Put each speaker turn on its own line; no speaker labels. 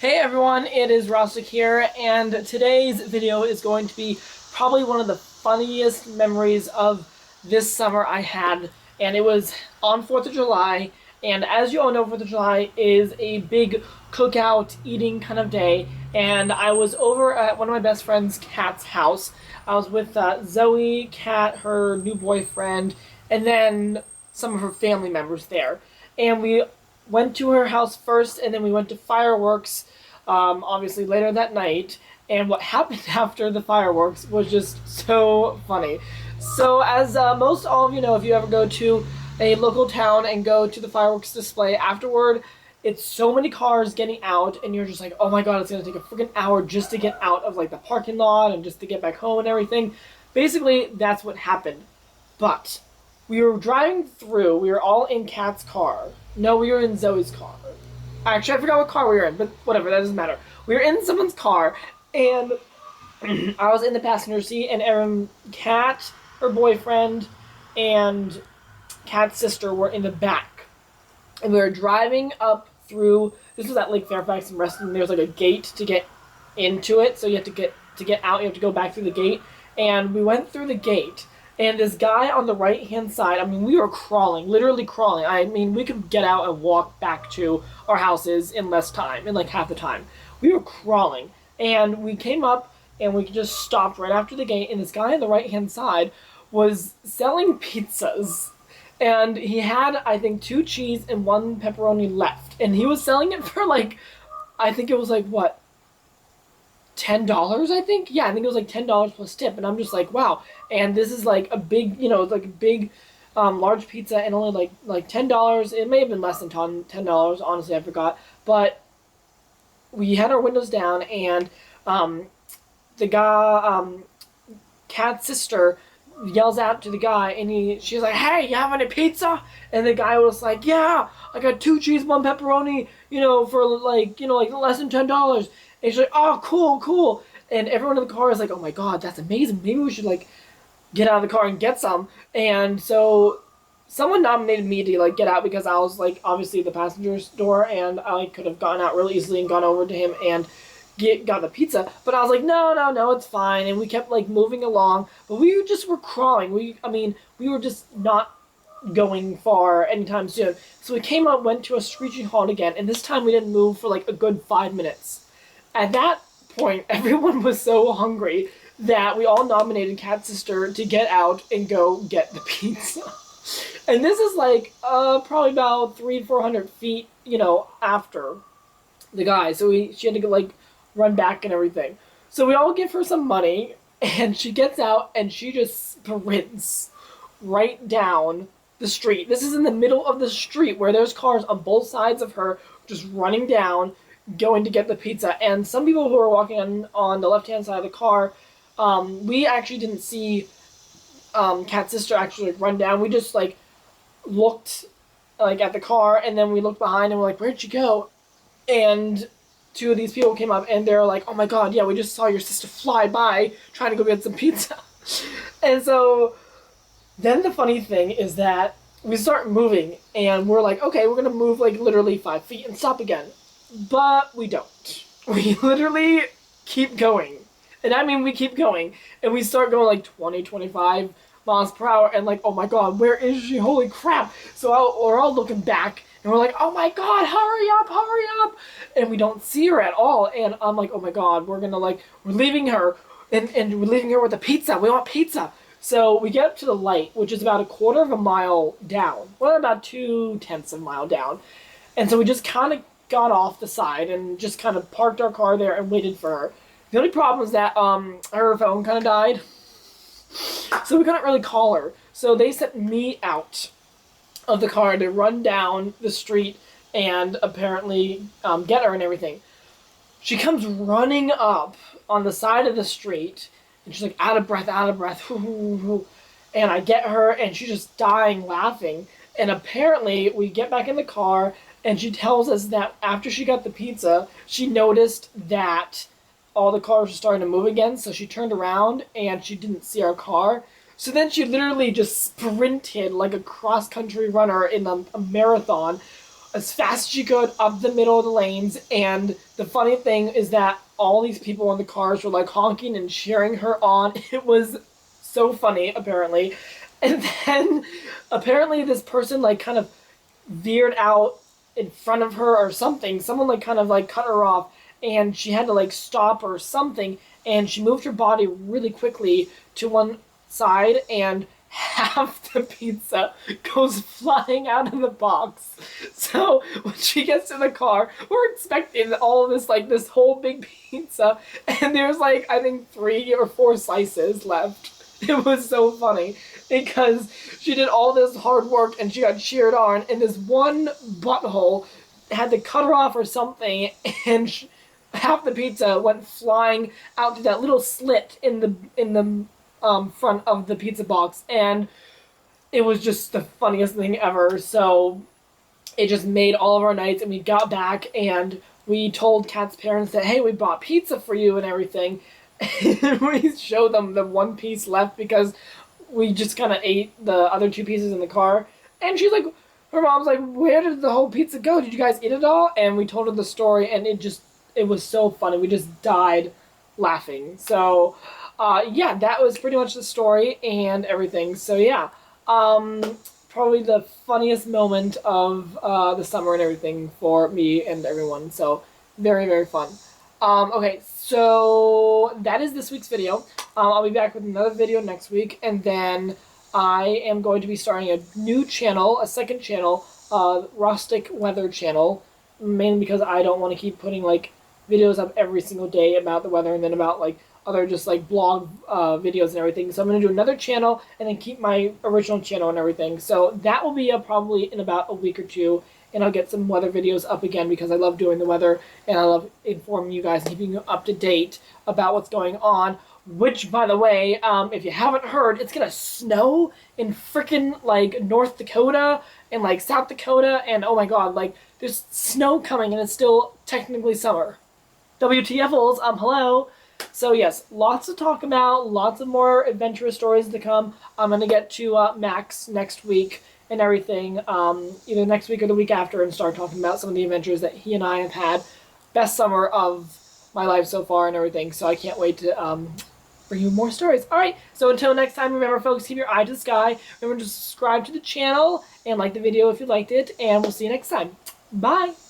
Hey everyone, it is Rostic here, and today's video is going to be probably one of the funniest memories of this summer I had, and it was on 4th of July, and as you all know, 4th of July is a big cookout eating kind of day, and I was over at one of my best friend's Kat's house. I was with Zoe, Kat, her new boyfriend, and then some of her family members there, and we went to her house first, and then we went to fireworks, obviously later that night. And what happened after the fireworks was just so funny. So, as most all of you know, if you ever go to a local town and go to the fireworks display afterward, it's so many cars getting out, and you're just like, oh my god, it's gonna take a freaking hour just to get out of like the parking lot and just to get back home and everything. Basically, that's what happened. But we were driving through. We were all in Kat's car. No, we were in Zoe's car. Actually, I forgot what car we were in, but whatever, that doesn't matter. We were in someone's car, and I was in the passenger seat, and Erin, Kat, her boyfriend, and Kat's sister were in the back. And we were driving up through. This was at Lake Fairfax in Reston. There's like a gate to get into it, so you have to get out. You have to go back through the gate, and we went through the gate. And this guy on the right-hand side, I mean, we were crawling, literally crawling. I mean, we could get out and walk back to our houses in less time, in like half the time. We were crawling. And we came up, and we just stopped right after the gate, and this guy on the right-hand side was selling pizzas. And he had, I think, 2 cheese and 1 pepperoni left. And he was selling it for like, I think it was like, what, $10, I think? Yeah, I think it was like $10 plus tip. And I'm just like, wow. And this is like a big, it's like a big, large pizza, and only like $10. It may have been less than $10. Honestly, I forgot. But we had our windows down, and the guy, Kat's sister, yells out to the guy, and she's like, "Hey, you have any pizza?" And the guy was like, "Yeah, I got 2 cheese, 1 pepperoni, for like less than $10." And she's like, "Oh, cool, cool." And everyone in the car is like, "Oh my god, that's amazing. Maybe we should like get out of the car and get some." And so someone nominated me to like get out because I was like obviously the passenger's door, and I could have gotten out really easily and gone over to him and got the pizza. But I was like, no, no, no, it's fine. And we kept like moving along, but we just were crawling. We were just not going far anytime soon. So we came up, went to a screeching halt again, and this time we didn't move for like a good 5 minutes. At that point, everyone was so hungry that we all nominated Kat's sister to get out and go get the pizza. And this is like probably about 300-400 feet, after the guy. So she had to like run back and everything. So we all give her some money, and she gets out and she just sprints right down the street. This is in the middle of the street where there's cars on both sides of her, just running down, going to get the pizza. And some people who are walking on the left-hand side of the car, we actually didn't see Kat's sister actually like, run down. We just like looked like at the car, and then we looked behind and we're like, "Where'd she go?" And 2 of these people came up, and they're like, "Oh my god, yeah, we just saw your sister fly by trying to go get some pizza." And so then the funny thing is that we start moving, and we're like, okay, we're gonna move like literally 5 feet and stop again. But we don't. We literally keep going. And I mean, we keep going, and we start going like 20, 25 miles per hour, and like, oh my god, where is she? Holy crap. So we're all looking back, and we're like, oh my god, hurry up, hurry up. And we don't see her at all. And I'm like, oh my god, we're leaving her, and we're leaving her with a pizza. We want pizza. So we get up to the light, which is about 1/4 of a mile down. Well, about 2/10 of a mile down. And so we just kind of got off the side and just kind of parked our car there and waited for her. The only problem is that her phone kind of died. So we couldn't really call her. So they sent me out of the car to run down the street and apparently get her and everything. She comes running up on the side of the street, and she's like out of breath, out of breath. And I get her, and she's just dying laughing. And apparently we get back in the car, and she tells us that after she got the pizza, she noticed that all the cars were starting to move again, so she turned around and she didn't see our car. So then she literally just sprinted like a cross-country runner in a marathon as fast as she could up the middle of the lanes. And the funny thing is that all these people in the cars were like honking and cheering her on. It was so funny, apparently. And then apparently this person like kind of veered out in front of her or something. Someone like kind of like cut her off, and she had to like stop or something, and she moved her body really quickly to one side, and half the pizza goes flying out of the box. So when she gets to the car, we're expecting all of this, like this whole big pizza, and there's like I think 3 or 4 slices left. It was so funny because she did all this hard work and she got cheered on, and this one butthole had to cut her off or something, and half the pizza went flying out to that little slit in the front of the pizza box, and it was just the funniest thing ever. So it just made all of our nights, and we got back and we told Kat's parents that, hey, we bought pizza for you and everything. And we showed them the one piece left because we just kind of ate the other 2 pieces in the car. And she's like, her mom's like, where did the whole pizza go? Did you guys eat it all? And we told her the story, and it was so funny. We just died laughing. So, yeah, that was pretty much the story and everything. So, yeah, probably the funniest moment of the summer and everything for me and everyone. So, very, very fun. Okay, so that is this week's video. I'll be back with another video next week, and then I am going to be starting a new channel, a second channel, Rustic Weather channel, mainly because I don't want to keep putting, like, videos up every single day about the weather and then about, like, other just, like, blog videos and everything. So I'm going to do another channel and then keep my original channel and everything. So that will be up probably in about a week or 2. And I'll get some weather videos up again because I love doing the weather and I love informing you guys and keeping you up to date about what's going on. Which, by the way, if you haven't heard, it's gonna snow in frickin' like North Dakota and like South Dakota, and oh my god, like there's snow coming and it's still technically summer. WTFs, hello. So yes, lots to talk about, lots of more adventurous stories to come. I'm gonna get to Max next week and everything, either next week or the week after, and start talking about some of the adventures that he and I have had. Best summer of my life so far and everything, so I can't wait to bring you more stories. Alright, so until next time, remember folks, keep your eye to the sky. Remember to subscribe to the channel and like the video if you liked it, and we'll see you next time. Bye!